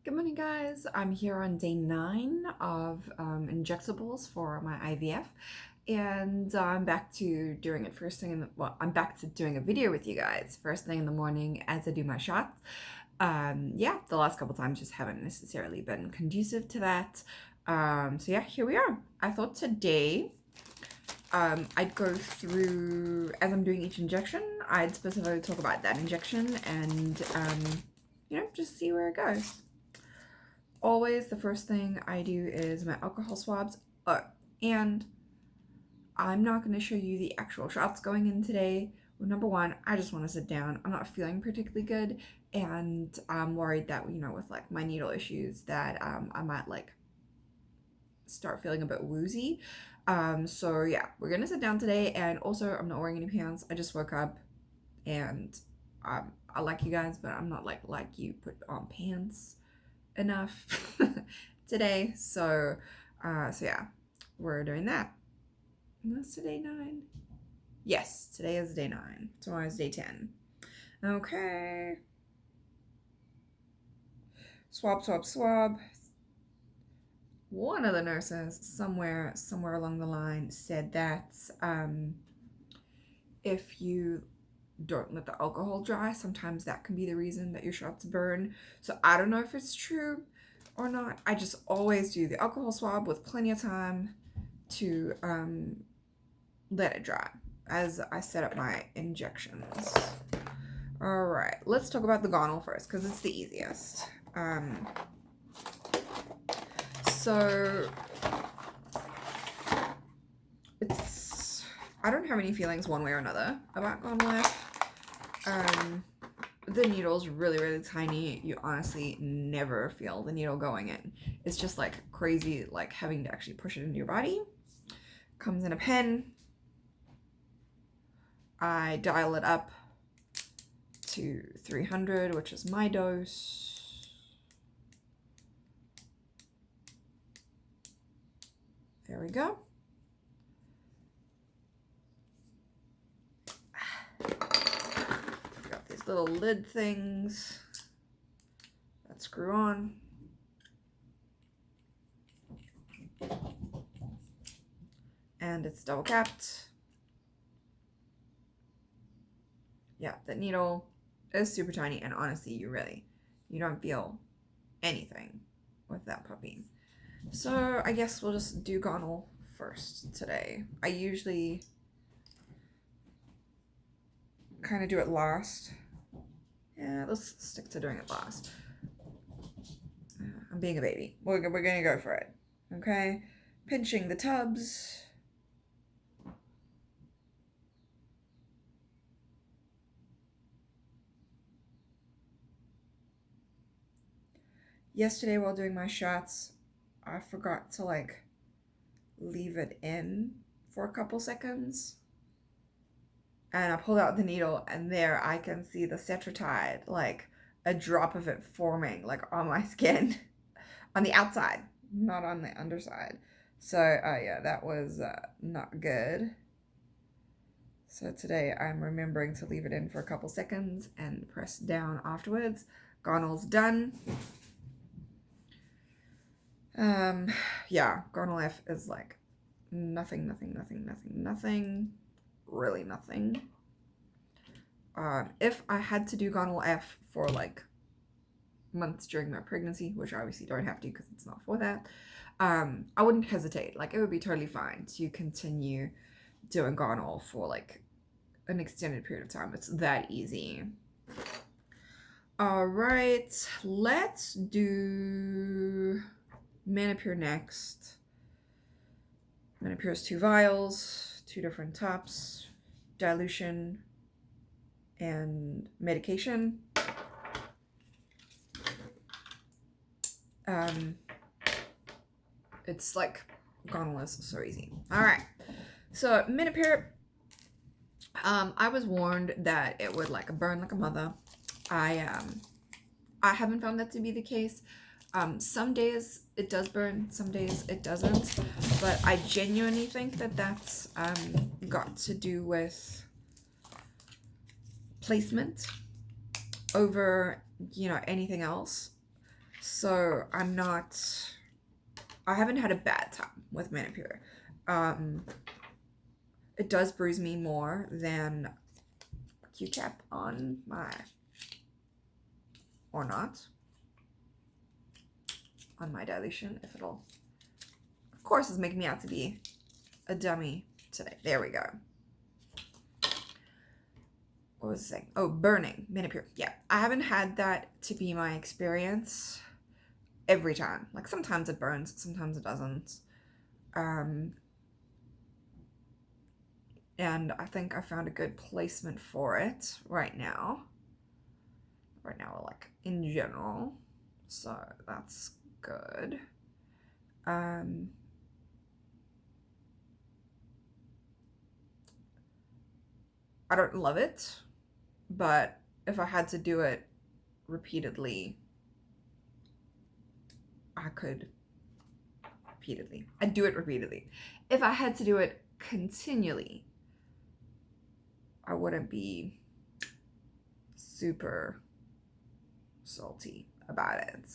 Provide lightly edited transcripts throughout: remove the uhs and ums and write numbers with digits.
Good morning, guys. I'm here on day 9 of injectables for my IVF, and I'm back to doing it first thing I'm back to doing a video with you guys first thing in the morning as I do my shots. Yeah, the last couple times just haven't necessarily been conducive to that. So yeah, here we are. I thought today I'd go through, as I'm doing each injection, I'd specifically talk about that injection and, just see where it goes. Always the first thing I do is my alcohol swabs. Oh, and I'm not going to show you the actual shots going in today. Well, number one, I just want to sit down. I'm not feeling particularly good, and I'm worried that, with like my needle issues that I might like start feeling a bit woozy. So yeah, we're gonna sit down today, and also I'm not wearing any pants. I just woke up, and I like you guys, but I'm not like you put on pants enough today. So yeah, we're doing that. And that's today 9. Yes, today is day 9. Tomorrow is day 10. Okay. Swab. One of the nurses somewhere along the line said that if you don't let the alcohol dry, sometimes that can be the reason that your shots burn. So I don't know if it's true or not. I just always do the alcohol swab with plenty of time to let it dry as I set up my injections. All right, let's talk about the gonal first because it's the easiest. So I don't have any feelings one way or another about gonal F. The needle's really, really tiny. You honestly never feel the needle going in. It's just like crazy, like having to actually push it into your body. Comes in a pen. I dial it up to 300, which is my dose. There we go. Got these little lid things that screw on. And it's double capped. Yeah, the needle is super tiny, and honestly, you don't feel anything with that puppy. So I guess we'll just do gonal first today. I usually kind of do it last. Yeah, let's stick to doing it last. I'm being a baby. We're gonna go for it. Okay? Pinching the tubs. Yesterday while doing my shots, I forgot to like leave it in for a couple seconds. And I pulled out the needle, and there I can see the cetrotide, like a drop of it forming like on my skin on the outside, not on the underside. So yeah, that was not good. So today I'm remembering to leave it in for a couple seconds and press down afterwards. Gonal's done. Yeah, gonal F is like nothing, really nothing. If I had to do gonal F for like months during my pregnancy, which I obviously don't have to because it's not for that, I wouldn't hesitate. Like, it would be totally fine to continue doing gonal for like an extended period of time. It's that easy. All right, let's do menopur next. Menopur is 2 vials, 2 different tops, dilution and medication. It's like gonal is so easy. All right, so menopur. I was warned that it would like burn like a mother. I haven't found that to be the case. Some days it does burn, some days it doesn't, but I genuinely think that that's got to do with placement over anything else. So I haven't had a bad time with menopur. It does bruise me more than Q-tip on my, or not, on my dilution, if it'll, of course it's making me out to be a dummy today. There we go. What was I saying? Oh, burning, menopur. Yeah, I haven't had that to be my experience every time. Like sometimes it burns, sometimes it doesn't. And I think I found a good placement for it right now. Right now, like in general. So that's good. I don't love it, but if I had to do it repeatedly, I'd do it repeatedly. If I had to do it continually, I wouldn't be super salty about it.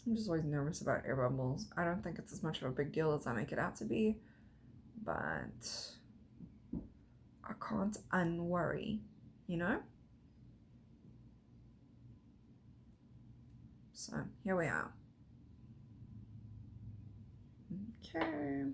I'm just always nervous about air bubbles. I don't think it's as much of a big deal as I make it out to be, but I can't unworry, you know? So here we are. Okay.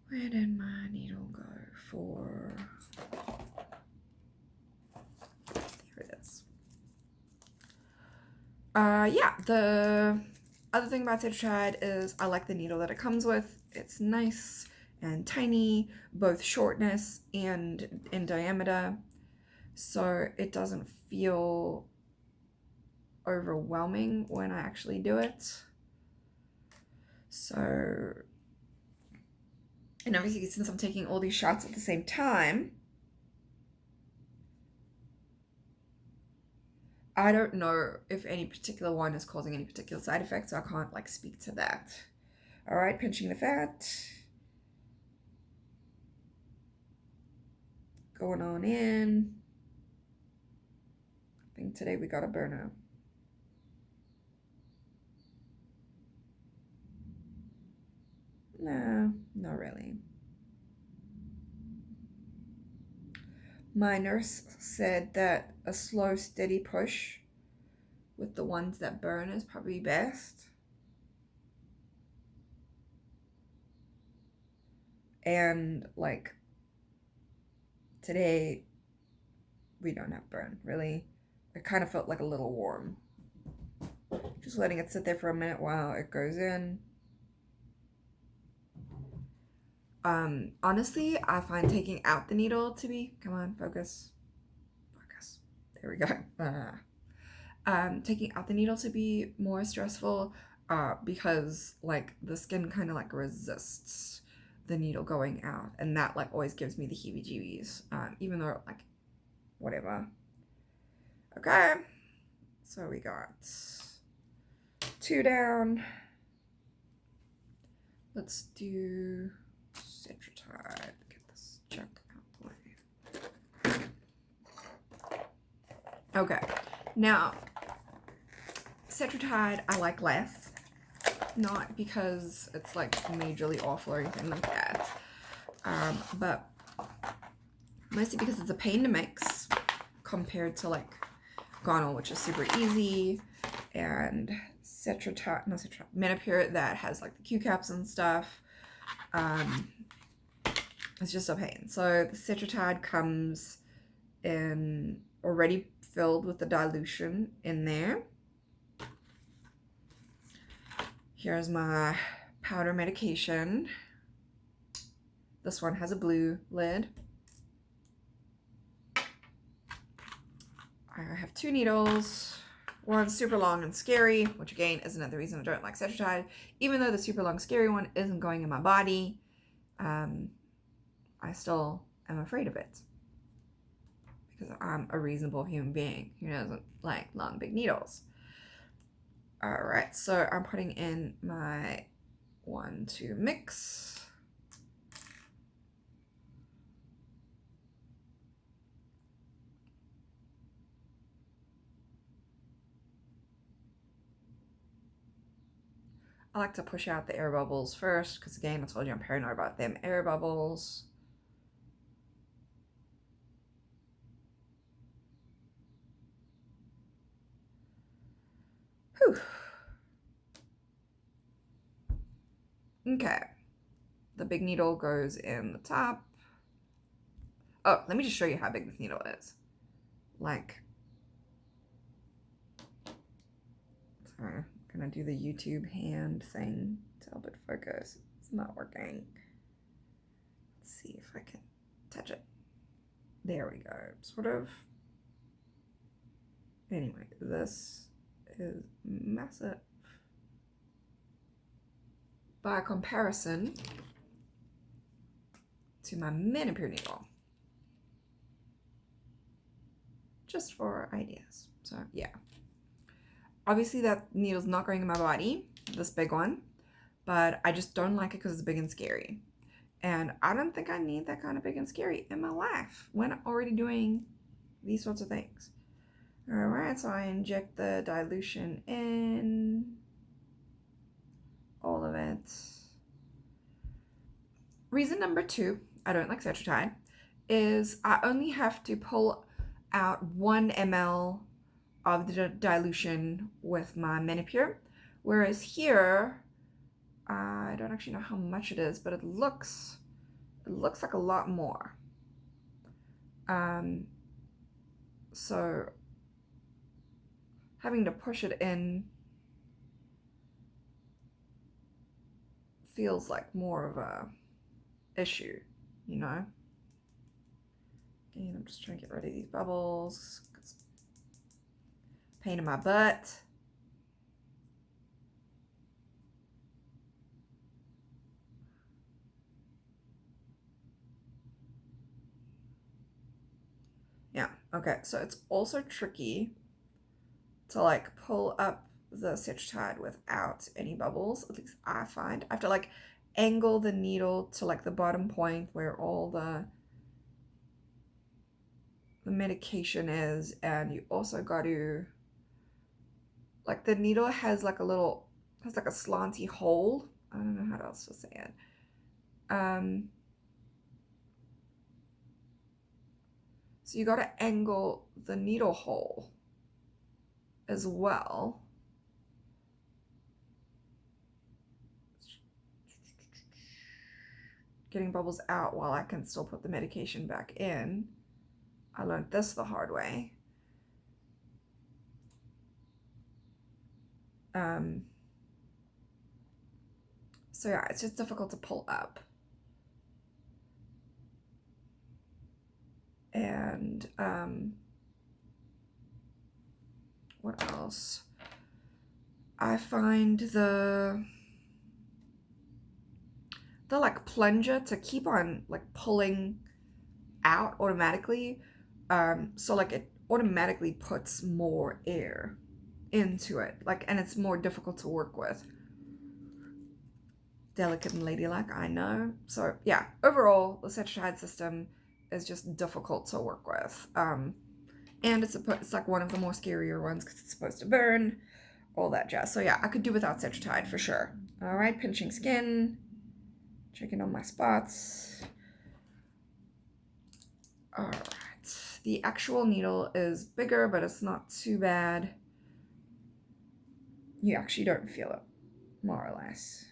Where did my needle go for? Here it is. Yeah, the other thing about cetrotide is I like the needle that it comes with. It's nice and tiny, both shortness and in diameter, so it doesn't feel overwhelming when I actually do it. So, and obviously since I'm taking all these shots at the same time, I don't know if any particular one is causing any particular side effects, so I can't like speak to that. All right, pinching the fat. Going on in. I think today we got a burner. No, not really. My nurse said that a slow, steady push with the ones that burn is probably best. And like today, we don't have burn, really. It kind of felt like a little warm. Just letting it sit there for a minute while it goes in. Honestly, I find taking out the needle to be, come on, focus. There we go. Taking out the needle to be more stressful, because like the skin kind of like resists the needle going out, and that like always gives me the heebie-jeebies, even though like, whatever. Okay, so we got 2 down. Let's do cetrotide. Get this junk out the way. Okay, now cetrotide I like less, not because it's like majorly awful or anything like that, but mostly because it's a pain to mix compared to like gonal, which is super easy, and menopur that has like the Q caps and stuff. It's just a pain. So the cetrotide comes in already filled with the dilution in there. Here's my powder medication. This one has a blue lid. I have 2 needles. One's super long and scary, which again is another reason I don't like cetrotide. Even though the super long scary one isn't going in my body, I still am afraid of it because I'm a reasonable human being who doesn't like long big needles. Alright, so I'm putting in my 1-2 mix. I like to push out the air bubbles first because, again, I told you I'm paranoid about them air bubbles. Whew. Okay. The big needle goes in the top. Oh, let me just show you how big this needle is. Like, sorry, I'm gonna do the YouTube hand thing to help it focus. It's not working. Let's see if I can touch it. There we go. Sort of. Anyway, this is massive. By comparison to my menopur needle. Just for ideas. So yeah. Obviously that needle's not going in my body, this big one, but I just don't like it because it's big and scary. And I don't think I need that kind of big and scary in my life when I'm already doing these sorts of things. All right, so I inject the dilution in, all of it. Reason number 2, I don't like cetrotide, is I only have to pull out 1 ml of the dilution with my menopur, whereas here, I don't actually know how much it is, but it looks like a lot more. So having to push it in feels like more of a issue, you know? Again, I'm just trying to get rid of these bubbles. Pain in my butt. Yeah, okay, so it's also tricky to like pull up the cetrotide without any bubbles, at least I find. I have to like angle the needle to like the bottom point where all the medication is, and you also got to, like, the needle has like a slanty hole. I don't know how else to say it. So you got to angle the needle hole as well. Getting bubbles out while I can still put the medication back in. I learned this the hard way. So yeah, it's just difficult to pull up. And what else? I find the like plunger to keep on like pulling out automatically. So like it automatically puts more air into it, like, and it's more difficult to work with. Delicate and ladylike, I know. So yeah, overall the cetrotide system is just difficult to work with. And it's like one of the more scarier ones because it's supposed to burn, all that jazz. So yeah, I could do without cetrotide for sure. All right, pinching skin, checking on my spots. All right, the actual needle is bigger, but it's not too bad. You actually don't feel it, more or less.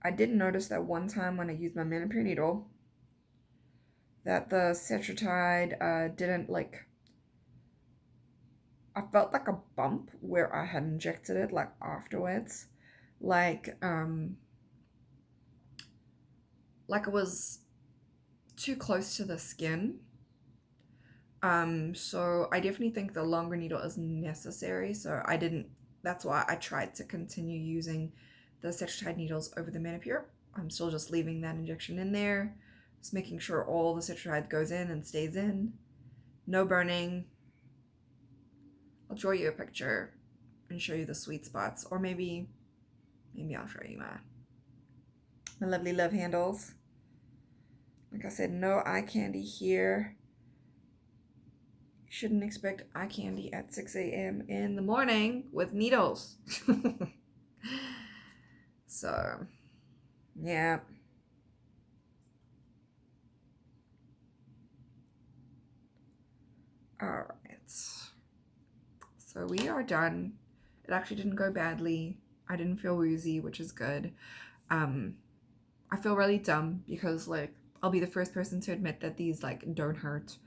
I did notice that one time when I used my menopur needle that the cetrotide didn't like, I felt like a bump where I had injected it like afterwards. Like it was too close to the skin. So I definitely think the longer needle is necessary. So I didn't, that's why I tried to continue using the cetrotide needles over the menopur. I'm still just leaving that injection in there, just making sure all the cetrotide goes in and stays in. No burning. I'll draw you a picture and show you the sweet spots, or maybe I'll show you my lovely love handles. Like I said, no eye candy here. You shouldn't expect eye candy at 6 a.m. in the morning with needles. So, yeah. All right. So we are done. It actually didn't go badly. I didn't feel woozy, which is good. I feel really dumb because like I'll be the first person to admit that these like don't hurt.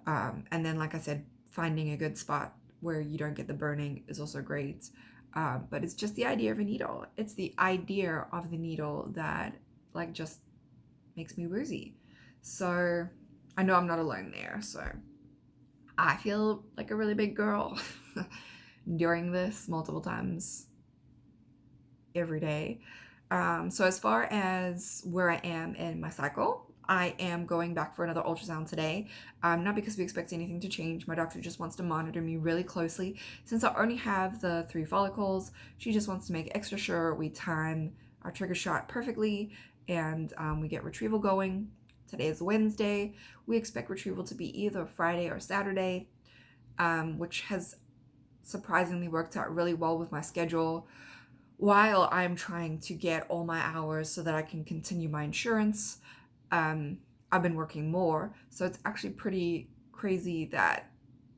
And then like I said, finding a good spot where you don't get the burning is also great. But it's just the idea of a needle. It's the idea of the needle that like just makes me woozy. So I know I'm not alone there. So I feel like a really big girl during this multiple times every day. So as far as where I am in my cycle, I am going back for another ultrasound today. Not because we expect anything to change. My doctor just wants to monitor me really closely. Since I only have the 3 follicles, she just wants to make extra sure we time our trigger shot perfectly and we get retrieval going. Today is Wednesday. We expect retrieval to be either Friday or Saturday, which has surprisingly worked out really well with my schedule while I'm trying to get all my hours so that I can continue my insurance. I've been working more, so it's actually pretty crazy that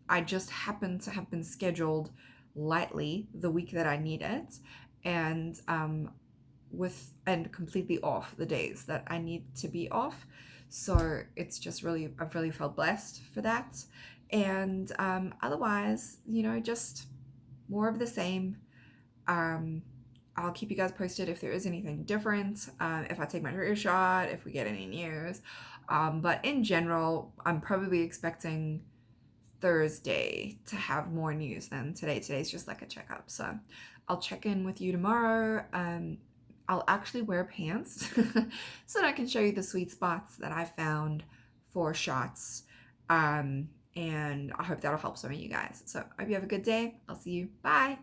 I just happen to have been scheduled lightly the week that I need it, and completely off the days that I need to be off. So it's just really, I've really felt blessed for that. And otherwise, just more of the same. I'll keep you guys posted if there is anything different, if I take my trigger shot, if we get any news. But in general, I'm probably expecting Thursday to have more news than today. Today's just like a checkup. So I'll check in with you tomorrow. I'll actually wear pants so that I can show you the sweet spots that I found for shots. And I hope that'll help some of you guys. So I hope you have a good day. I'll see you. Bye.